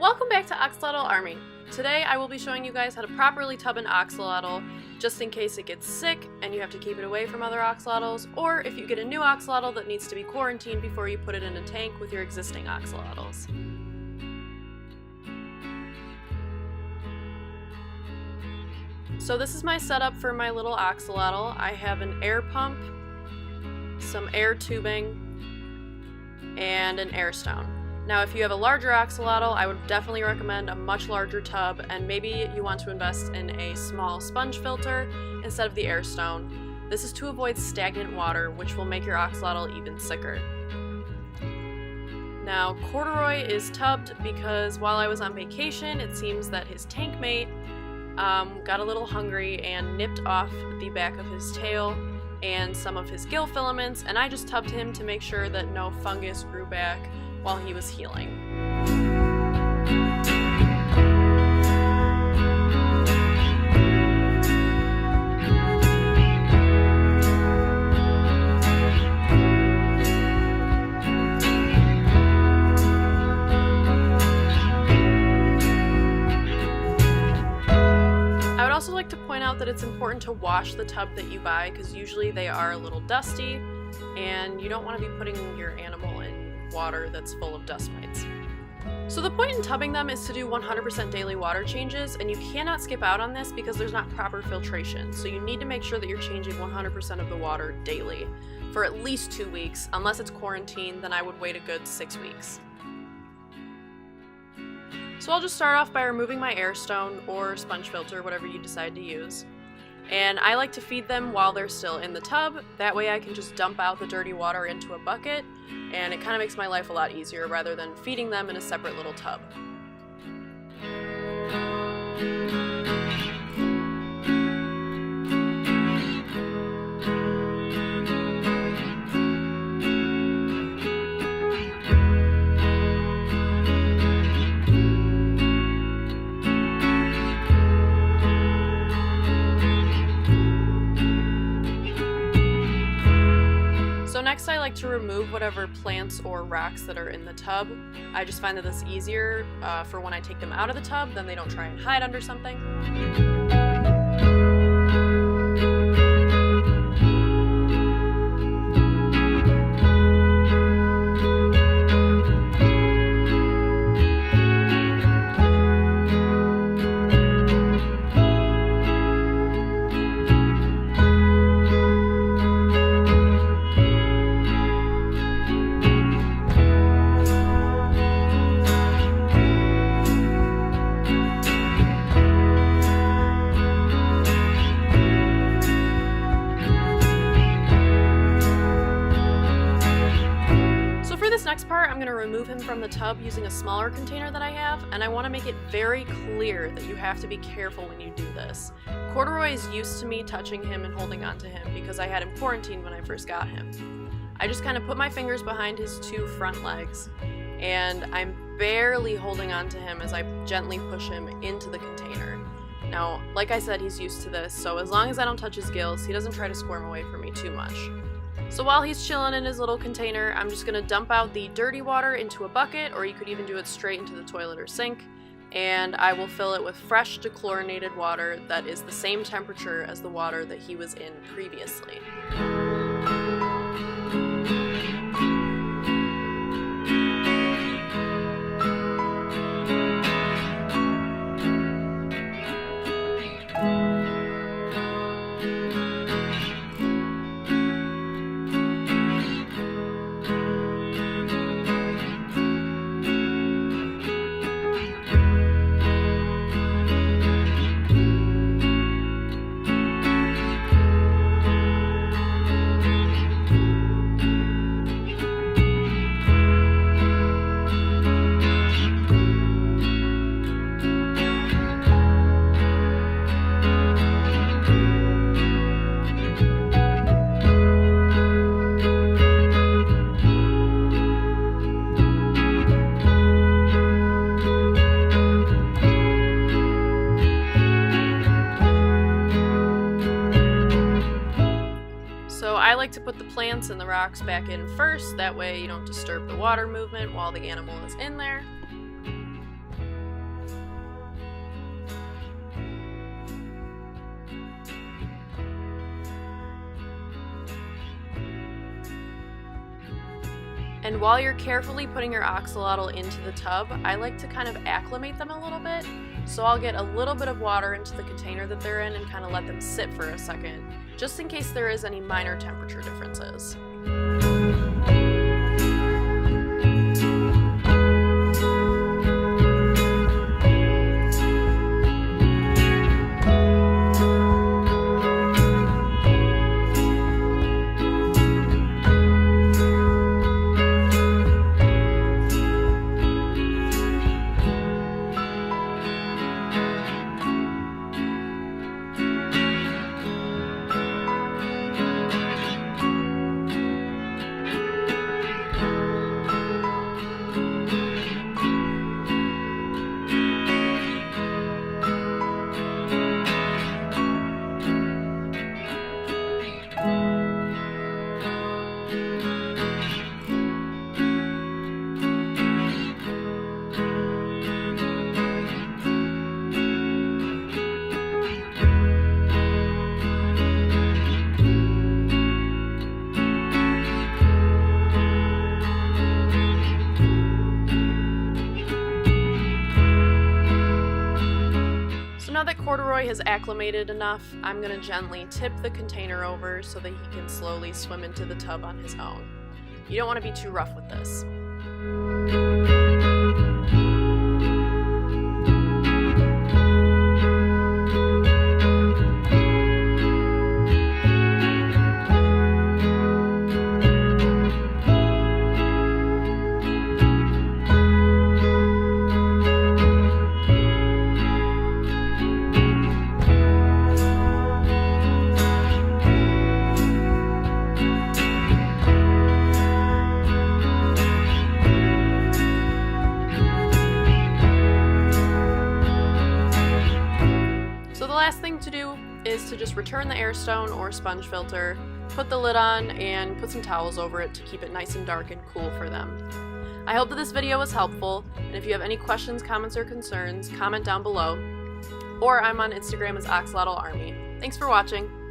Welcome back to Axolotl Army. Today I will be showing you guys how to properly tub an axolotl, just in case it gets sick and you have to keep it away from other axolotls, or if you get a new axolotl that needs to be quarantined before you put it in a tank with your existing axolotls. So this is my setup for my little axolotl. I have an air pump, some air tubing, and an air stone. Now if you have a larger axolotl, I would definitely recommend a much larger tub, and maybe you want to invest in a small sponge filter instead of the air stone. This is to avoid stagnant water, which will make your axolotl even sicker. Now Corduroy is tubbed because while I was on vacation, it seems that his tank mate got a little hungry and nipped off the back of his tail and some of his gill filaments, and I just tubbed him to make sure that no fungus grew back while he was healing. I would also like to point out that it's important to wash the tub that you buy, because usually they are a little dusty and you don't want to be putting your animal in water that's full of dust mites. So the point in tubbing them is to do 100% daily water changes, and you cannot skip out on this because there's not proper filtration. So you need to make sure that you're changing 100% of the water daily for at least 2 weeks. Unless it's quarantine, then I would wait a good 6 weeks. So I'll just start off by removing my air stone or sponge filter, whatever you decide to use. And I like to feed them while they're still in the tub. That way I can just dump out the dirty water into a bucket, and it kind of makes my life a lot easier rather than feeding them in a separate little tub. So next I like to remove whatever plants or rocks that are in the tub. I just find that this is easier for when I take them out of the tub, then they don't try and hide under something. Next part, I'm going to remove him from the tub using a smaller container that I have, and I want to make it very clear that you have to be careful when you do this. Corduroy is used to me touching him and holding on to him because I had him quarantined when I first got him. I just kind of put my fingers behind his 2 front legs, and I'm barely holding on to him as I gently push him into the container. Now, like I said, he's used to this, so as long as I don't touch his gills, he doesn't try to squirm away from me too much. So while he's chilling in his little container, I'm just going to dump out the dirty water into a bucket, or you could even do it straight into the toilet or sink, and I will fill it with fresh dechlorinated water that is the same temperature as the water that he was in previously. I like to put the plants and the rocks back in first, that way you don't disturb the water movement while the animal is in there. And while you're carefully putting your axolotl into the tub, I like to kind of acclimate them a little bit. So I'll get a little bit of water into the container that they're in and kind of let them sit for a second, just in case there is any minor temperature differences. Now that Corduroy has acclimated enough, I'm going to gently tip the container over so that he can slowly swim into the tub on his own. You don't want to be too rough with this. The last thing to do is to just return the air stone or sponge filter, put the lid on, and put some towels over it to keep it nice and dark and cool for them. I hope that this video was helpful, and if you have any questions, comments, or concerns, comment down below. Or I'm on Instagram as Axolotl Army. Thanks for watching!